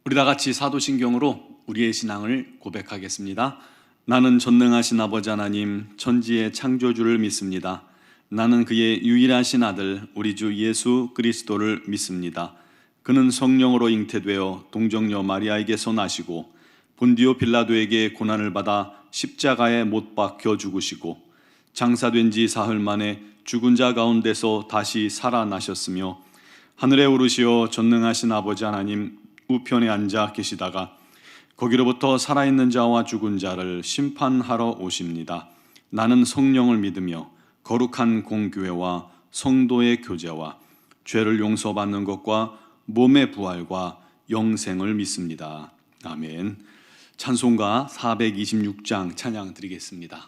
우리 다 같이 사도신경으로 우리의 신앙을 고백하겠습니다. 나는 전능하신 아버지 하나님, 천지의 창조주를 믿습니다. 나는 그의 유일하신 아들 우리 주 예수 그리스도를 믿습니다. 그는 성령으로 잉태되어 동정녀 마리아에게서 나시고 본디오 빌라도에게 고난을 받아 십자가에 못 박혀 죽으시고 장사된 지 사흘 만에 죽은 자 가운데서 다시 살아나셨으며 하늘에 오르시어 전능하신 아버지 하나님 우편에 앉아 계시다가 거기로부터 살아있는 자와 죽은 자를 심판하러 오십니다. 나는 성령을 믿으며 거룩한 공교회와 성도의 교제와 죄를 용서받는 것과 몸의 부활과 영생을 믿습니다. 아멘. 찬송가 426장 찬양 드리겠습니다.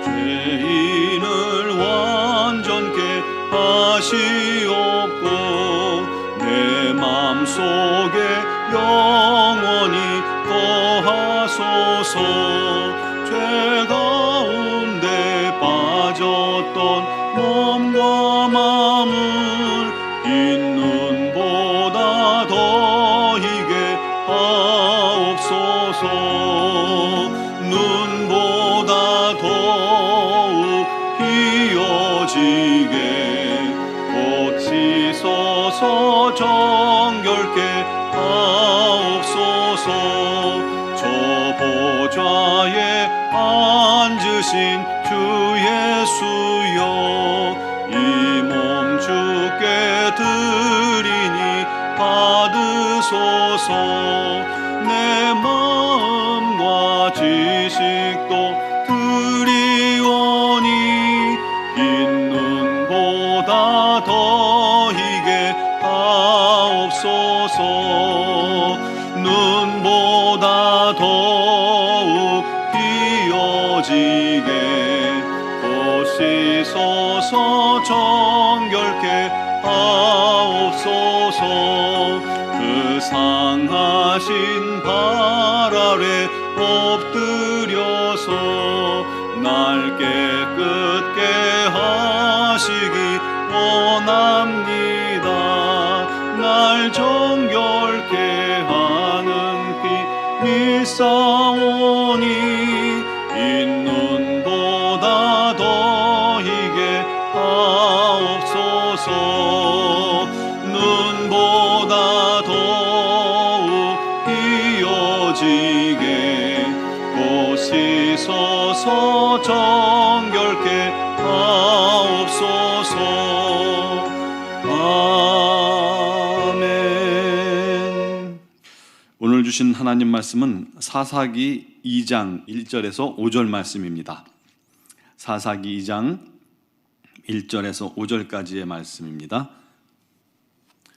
죄인을 완전케 하시옵고 내 맘속에 영원히 거하소서. 죄 가운데 빠졌던 몸과 마음을 흰 눈보다 더 희게 하옵소서. 눈보다 더욱 희어지게 고치소서. 정결케 하옵소서. 저 보좌에 앉으신 주 예수여, 이 몸 주께 드리니 받으소서. 내 마음과 지식도 드리오니 흰 눈보다 더 희게 하옵소서. 눈보다 더욱 희어지게 고치소서. 정결케 하옵소서. 그 상하신 발 아래 엎드려서 날 깨끗게 하시기 원합니다. 날 정결케 하는 피 믿사오니 흰 눈보다 더 희게 하옵소서. 눈보다 더욱 희어지게 고치소서. 정결케 하옵소서. 아멘. 오늘 주신 하나님 말씀은 사사기 2장 1절에서 5절 말씀입니다. 사사기 2장 1절에서 5절까지의 말씀입니다.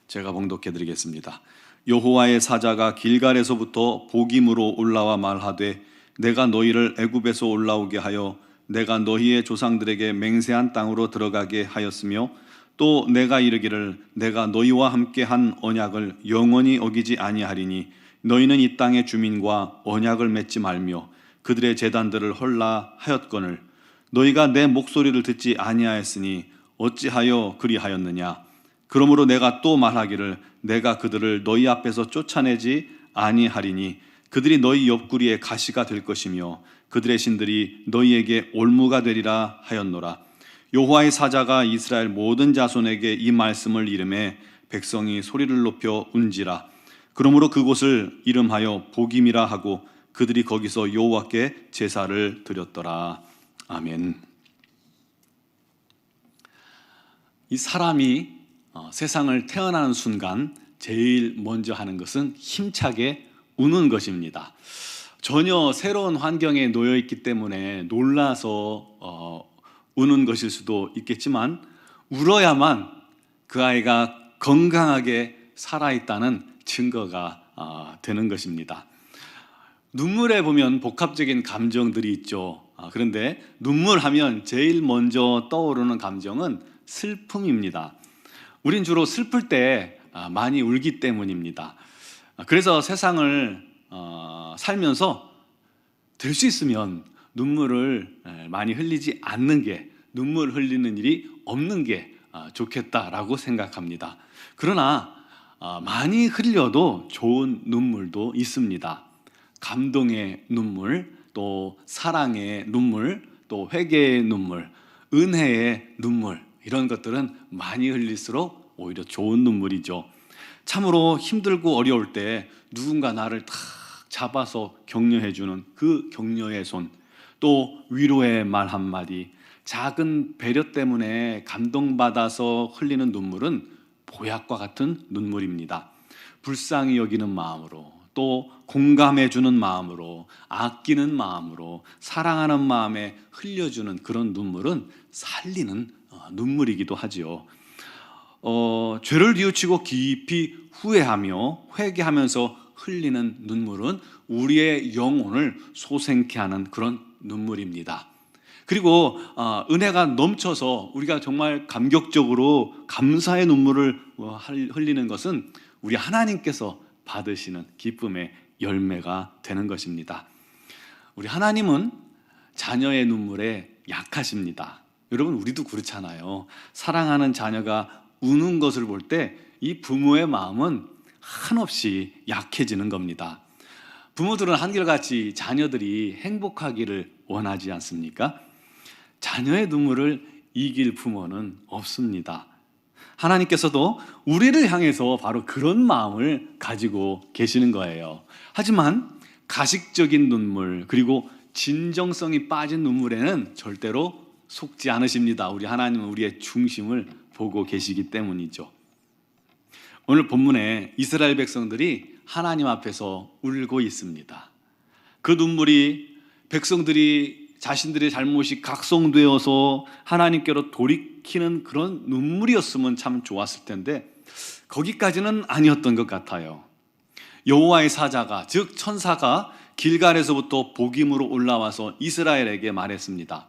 제가 봉독해 드리겠습니다. 여호와의 사자가 길갈에서부터 복임으로 올라와 말하되 내가 너희를 애굽에서 올라오게 하여 내가 너희의 조상들에게 맹세한 땅으로 들어가게 하였으며 또 내가 이르기를 내가 너희와 함께 한 언약을 영원히 어기지 아니하리니 너희는 이 땅의 주민과 언약을 맺지 말며 그들의 제단들을 헐라 하였거늘 너희가 내 목소리를 듣지 아니하였으니 어찌하여 그리하였느냐. 그러므로 내가 또 말하기를 내가 그들을 너희 앞에서 쫓아내지 아니하리니 그들이 너희 옆구리에 가시가 될 것이며 그들의 신들이 너희에게 올무가 되리라 하였노라. 여호와의 사자가 이스라엘 모든 자손에게 이 말씀을 이르매 백성이 소리를 높여 운지라. 그러므로 그곳을 이름하여 복임이라 하고 그들이 거기서 여호와께 제사를 드렸더라. 아멘. 이 사람이 세상을 태어나는 순간 제일 먼저 하는 것은 힘차게 우는 것입니다. 전혀 새로운 환경에 놓여 있기 때문에 놀라서 우는 것일 수도 있겠지만 울어야만 그 아이가 건강하게 살아있다는 증거가 되는 것입니다. 눈물에 보면 복합적인 감정들이 있죠. 그런데 눈물하면 제일 먼저 떠오르는 감정은 슬픔입니다. 우린 주로 슬플 때 많이 울기 때문입니다. 그래서 세상을 살면서 될 수 있으면 눈물을 많이 흘리지 않는 게 눈물 흘리는 일이 없는 게 좋겠다라고 생각합니다. 그러나 많이 흘려도 좋은 눈물도 있습니다. 감동의 눈물, 또 사랑의 눈물, 또 회개의 눈물, 은혜의 눈물, 이런 것들은 많이 흘릴수록 오히려 좋은 눈물이죠. 참으로 힘들고 어려울 때 누군가 나를 탁 잡아서 격려해주는 그 격려의 손, 또 위로의 말 한마디, 작은 배려 때문에 감동받아서 흘리는 눈물은 보약과 같은 눈물입니다. 불쌍히 여기는 마음으로, 또 공감해주는 마음으로, 아끼는 마음으로, 사랑하는 마음에 흘려주는 그런 눈물은 살리는 눈물이기도 하지요. 죄를 뉘우치고 깊이 후회하며 회개하면서 흘리는 눈물은 우리의 영혼을 솟게 하는 그런 눈물입니다. 그리고 은혜가 넘쳐서 우리가 정말 감격적으로 감사의 눈물을 흘리는 것은 우리 하나님께서 받으시는 기쁨의 열매가 되는 것입니다. 우리 하나님은 자녀의 눈물에 약하십니다. 여러분, 우리도 그렇잖아요. 사랑하는 자녀가 우는 것을 볼 때 이 부모의 마음은 한없이 약해지는 겁니다. 부모들은 한결같이 자녀들이 행복하기를 원하지 않습니까? 자녀의 눈물을 이길 부모는 없습니다. 하나님께서도 우리를 향해서 바로 그런 마음을 가지고 계시는 거예요. 하지만 가식적인 눈물, 그리고 진정성이 빠진 눈물에는 절대로 속지 않으십니다. 우리 하나님은 우리의 중심을 보고 계시기 때문이죠. 오늘 본문에 이스라엘 백성들이 하나님 앞에서 울고 있습니다. 그 눈물이 백성들이 자신들의 잘못이 각성되어서 하나님께로 돌이키는 그런 눈물이었으면 참 좋았을 텐데 거기까지는 아니었던 것 같아요. 여호와의 사자가, 즉 천사가 길갈에서부터 복임으로 올라와서 이스라엘에게 말했습니다.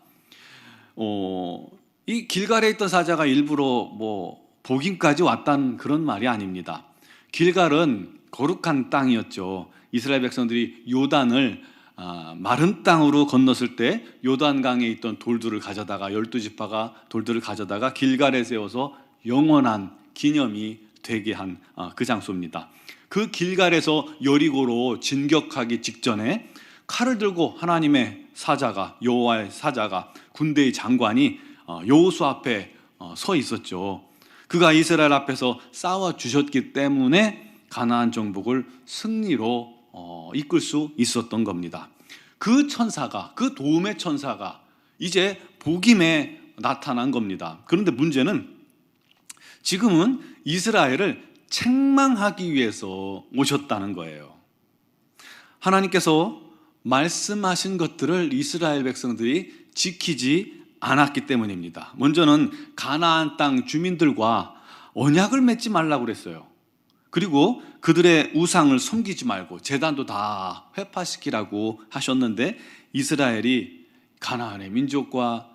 이 길갈에 있던 사자가 일부러 복임까지 왔다는 그런 말이 아닙니다. 길갈은 거룩한 땅이었죠. 이스라엘 백성들이 요단을 마른 땅으로 건넜을 때 요단강에 있던 돌들을 가져다가 12지파가 돌들을 가져다가 길갈에 세워서 영원한 기념이 되게 한 그 장소입니다. 그 길갈에서 여리고로 진격하기 직전에 칼을 들고 하나님의 사자가, 여호와의 사자가, 군대의 장관이 여호수 앞에 서 있었죠. 그가 이스라엘 앞에서 싸워 주셨기 때문에 가나안 정복을 승리로 이끌 수 있었던 겁니다. 그 천사가, 그 도움의 천사가 이제 복임에 나타난 겁니다. 그런데 문제는 지금은 이스라엘을 책망하기 위해서 오셨다는 거예요. 하나님께서 말씀하신 것들을 이스라엘 백성들이 지키지 않았기 때문입니다. 먼저는 가나안 땅 주민들과 언약을 맺지 말라고 그랬어요. 그리고 그들의 우상을 섬기지 말고 제단도 다 회파시키라고 하셨는데 이스라엘이 가나안의 민족과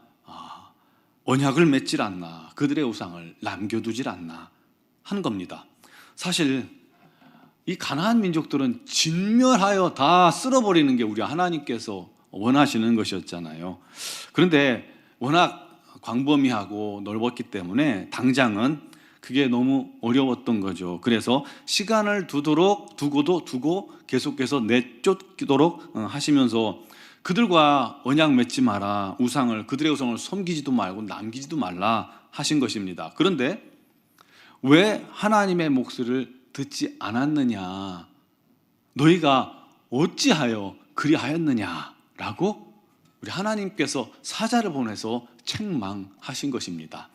언약을 맺질 않나, 그들의 우상을 남겨두질 않나 한 겁니다. 사실 이 가나안 민족들은 진멸하여 다 쓸어버리는 게 우리 하나님께서 원하시는 것이었잖아요. 그런데 워낙 광범위하고 넓었기 때문에 당장은 그게 너무 어려웠던 거죠. 그래서 시간을 두고 계속해서 내쫓도록 하시면서 그들과 언약 맺지 마라, 그들의 우상을 섬기지도 말고 남기지도 말라 하신 것입니다. 그런데 왜 하나님의 목소리를 듣지 않았느냐, 너희가 어찌하여 그리하였느냐라고 우리 하나님께서 사자를 보내서 책망하신 것입니다.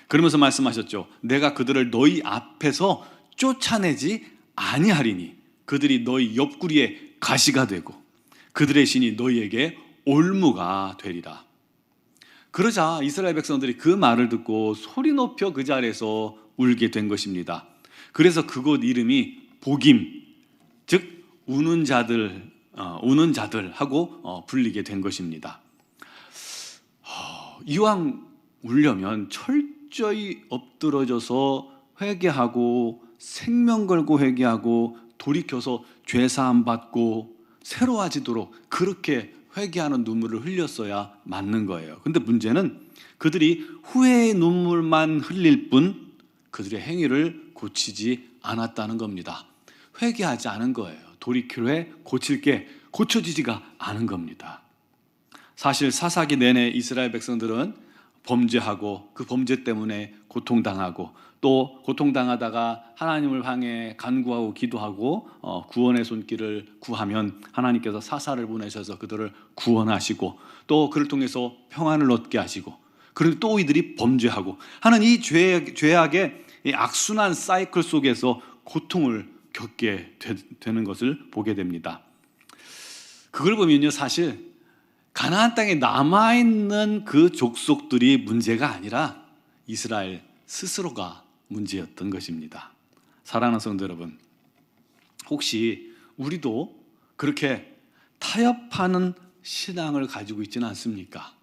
그러면서 말씀하셨죠. 내가 그들을 너희 앞에서 쫓아내지 아니하리니 그들이 너희 옆구리에 가시가 되고 그들의 신이 너희에게 올무가 되리라. 그러자 이스라엘 백성들이 그 말을 듣고 소리 높여 그 자리에서 울게 된 것입니다. 그래서 그곳 이름이 복임, 즉 우는 자들 하고 불리게 된 것입니다. 이왕 울려면 철저히 엎드러져서 회개하고 생명 걸고 회개하고 돌이켜서 죄사함 받고 새로워지도록 그렇게 회개하는 눈물을 흘렸어야 맞는 거예요. 근데 문제는 그들이 후회의 눈물만 흘릴 뿐 그들의 행위를 고치지 않았다는 겁니다. 회개하지 않은 거예요. 돌이킬 후에 고칠 게 고쳐지지가 않은 겁니다. 사실 사사기 내내 이스라엘 백성들은 범죄하고 그 범죄 때문에 고통당하고 또 고통당하다가 하나님을 향해 간구하고 기도하고 구원의 손길을 구하면 하나님께서 사사를 보내셔서 그들을 구원하시고 또 그를 통해서 평안을 얻게 하시고, 그런데 또 이들이 범죄하고 하는 이 죄악의 이 악순환 사이클 속에서 고통을 겪게 되는 것을 보게 됩니다. 그걸 보면요, 사실 가나안 땅에 남아있는 그 족속들이 문제가 아니라 이스라엘 스스로가 문제였던 것입니다. 사랑하는 성도 여러분, 혹시 우리도 그렇게 타협하는 신앙을 가지고 있지는 않습니까?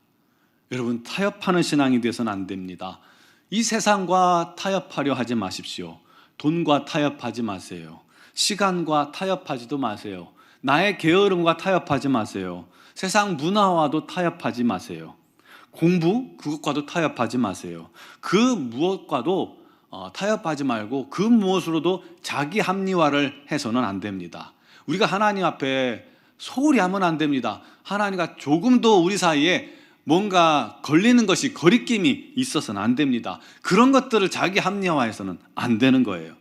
여러분, 타협하는 신앙이 되어서는 안 됩니다. 이 세상과 타협하려 하지 마십시오. 돈과 타협하지 마세요. 시간과 타협하지도 마세요. 나의 게으름과 타협하지 마세요. 세상 문화와도 타협하지 마세요. 공부, 그것과도 타협하지 마세요. 그 무엇과도 타협하지 말고 그 무엇으로도 자기 합리화를 해서는 안 됩니다. 우리가 하나님 앞에 소홀히 하면 안 됩니다. 하나님과 조금도 우리 사이에 뭔가 걸리는 것이 거리낌이 있어서는 안 됩니다. 그런 것들을 자기 합리화해서는 안 되는 거예요.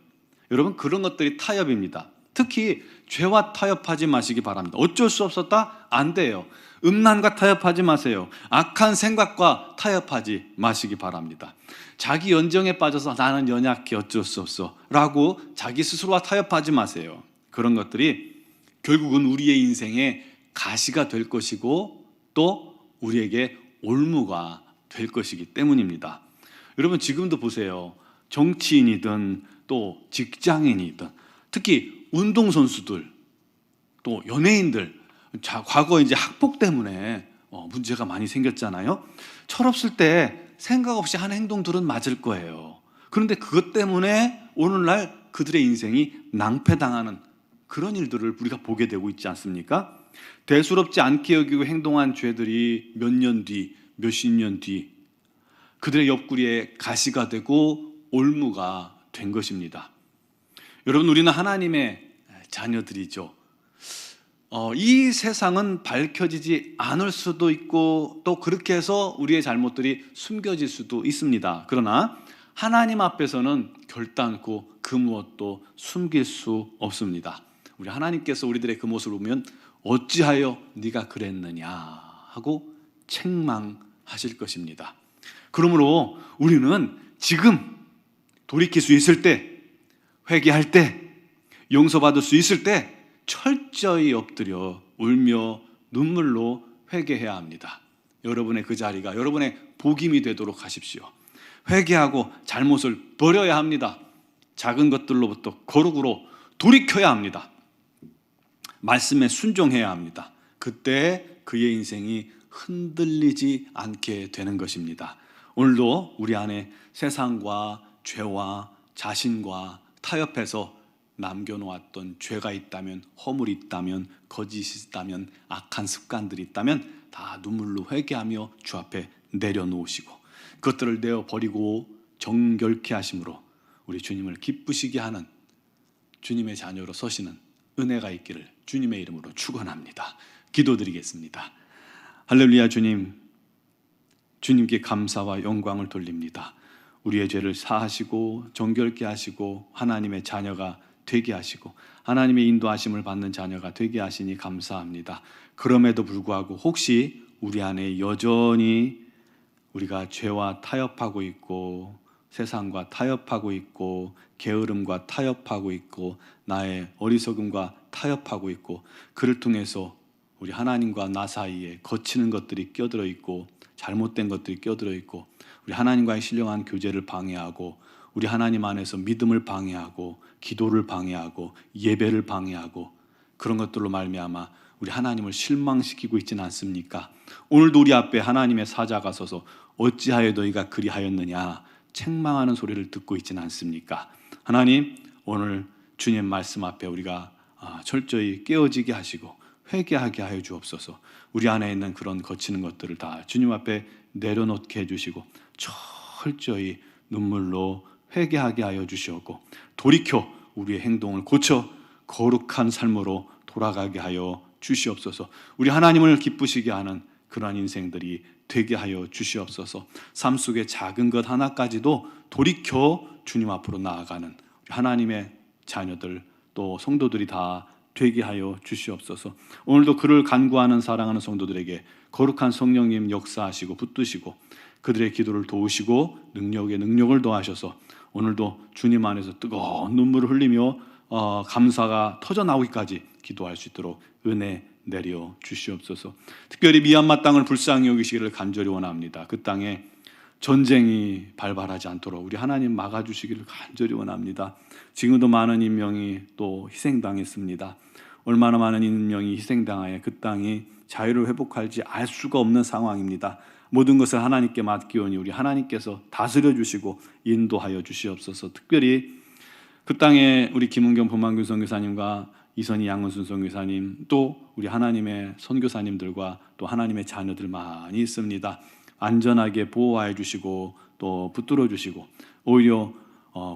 여러분, 그런 것들이 타협입니다. 특히 죄와 타협하지 마시기 바랍니다. 어쩔 수 없었다? 안 돼요. 음란과 타협하지 마세요. 악한 생각과 타협하지 마시기 바랍니다. 자기 연정에 빠져서 나는 연약해 어쩔 수 없어 라고 자기 스스로와 타협하지 마세요. 그런 것들이 결국은 우리의 인생의 가시가 될 것이고 또 우리에게 올무가 될 것이기 때문입니다. 여러분, 지금도 보세요. 정치인이든 또 직장인이든 특히 운동선수들 또 연예인들, 과거 이제 학폭 때문에 문제가 많이 생겼잖아요. 철없을 때 생각 없이 한 행동들은 맞을 거예요. 그런데 그것 때문에 오늘날 그들의 인생이 낭패당하는 그런 일들을 우리가 보게 되고 있지 않습니까? 대수롭지 않게 여기고 행동한 죄들이 몇 년 뒤, 몇십 년 뒤 그들의 옆구리에 가시가 되고 올무가 된 것입니다. 여러분, 우리는 하나님의 자녀들이죠. 이 세상은 밝혀지지 않을 수도 있고 또 그렇게 해서 우리의 잘못들이 숨겨질 수도 있습니다. 그러나 하나님 앞에서는 결단코 그 무엇도 숨길 수 없습니다. 우리 하나님께서 우리들의 그 모습을 보면 어찌하여 네가 그랬느냐 하고 책망하실 것입니다. 그러므로 우리는 지금 돌이킬 수 있을 때, 회개할 때, 용서받을 수 있을 때 철저히 엎드려 울며 눈물로 회개해야 합니다. 여러분의 그 자리가 여러분의 복임이 되도록 하십시오. 회개하고 잘못을 버려야 합니다. 작은 것들로부터 거룩으로 돌이켜야 합니다. 말씀에 순종해야 합니다. 그때 그의 인생이 흔들리지 않게 되는 것입니다. 오늘도 우리 안에 세상과 죄와 자신과 타협해서 남겨놓았던 죄가 있다면, 허물이 있다면, 거짓이 있다면, 악한 습관들이 있다면 다 눈물로 회개하며 주 앞에 내려놓으시고 그것들을 내어버리고 정결케 하심으로 우리 주님을 기쁘시게 하는 주님의 자녀로 서시는 은혜가 있기를 주님의 이름으로 축원합니다. 기도드리겠습니다. 할렐루야. 주님께 감사와 영광을 돌립니다. 우리의 죄를 사하시고 정결케 하시고 하나님의 자녀가 되게 하시고 하나님의 인도하심을 받는 자녀가 되게 하시니 감사합니다. 그럼에도 불구하고 혹시 우리 안에 여전히 우리가 죄와 타협하고 있고 세상과 타협하고 있고 게으름과 타협하고 있고 나의 어리석음과 타협하고 있고 그를 통해서 우리 하나님과 나 사이에 거치는 것들이 껴들어 있고 잘못된 것들이 껴들어 있고 우리 하나님과의 신령한 교제를 방해하고 우리 하나님 안에서 믿음을 방해하고 기도를 방해하고 예배를 방해하고 그런 것들로 말미암아 우리 하나님을 실망시키고 있지는 않습니까? 오늘도 우리 앞에 하나님의 사자가 서서 어찌하여 너희가 그리하였느냐 책망하는 소리를 듣고 있지는 않습니까? 하나님, 오늘 주님 말씀 앞에 우리가 철저히 깨어지게 하시고 회개하게 하여 주옵소서. 우리 안에 있는 그런 거치는 것들을 다 주님 앞에 내려놓게 해주시고 철저히 눈물로 회개하게 하여 주시옵고 돌이켜 우리의 행동을 고쳐 거룩한 삶으로 돌아가게 하여 주시옵소서. 우리 하나님을 기쁘시게 하는 그러한 인생들이 되게 하여 주시옵소서. 삶 속의 작은 것 하나까지도 돌이켜 주님 앞으로 나아가는 우리 하나님의 자녀들 또 성도들이 다 되게 하여 주시옵소서. 오늘도 그를 간구하는 사랑하는 성도들에게 거룩한 성령님 역사하시고 붙드시고 그들의 기도를 도우시고 능력에 능력을 더하셔서 오늘도 주님 안에서 뜨거운 눈물을 흘리며 감사가 터져나오기까지 기도할 수 있도록 은혜 내려 주시옵소서. 특별히 미얀마 땅을 불쌍히 여기시기를 간절히 원합니다. 그 땅에 전쟁이 발발하지 않도록 우리 하나님 막아주시기를 간절히 원합니다. 지금도 많은 인명이 또 희생당했습니다. 얼마나 많은 인명이 희생당하여 그 땅이 자유를 회복할지 알 수가 없는 상황입니다. 모든 것을 하나님께 맡기오니 우리 하나님께서 다스려 주시고 인도하여 주시옵소서. 특별히 그 땅에 우리 김은경 범만균 선교사님과 이선희 양은순 선교사님 또 우리 하나님의 선교사님들과 또 하나님의 자녀들 많이 있습니다. 안전하게 보호하여 주시고 또 붙들어 주시고 오히려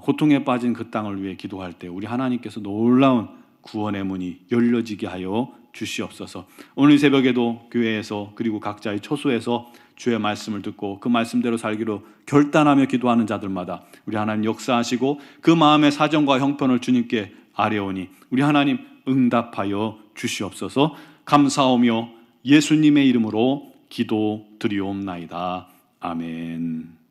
고통에 빠진 그 땅을 위해 기도할 때 우리 하나님께서 놀라운 구원의 문이 열려지게 하여 주시옵소서. 오늘 새벽에도 교회에서 그리고 각자의 처소에서 주의 말씀을 듣고 그 말씀대로 살기로 결단하며 기도하는 자들마다 우리 하나님 역사하시고 그 마음의 사정과 형편을 주님께 아뢰오니 우리 하나님 응답하여 주시옵소서. 감사하며 예수님의 이름으로 기도드리옵나이다. 아멘.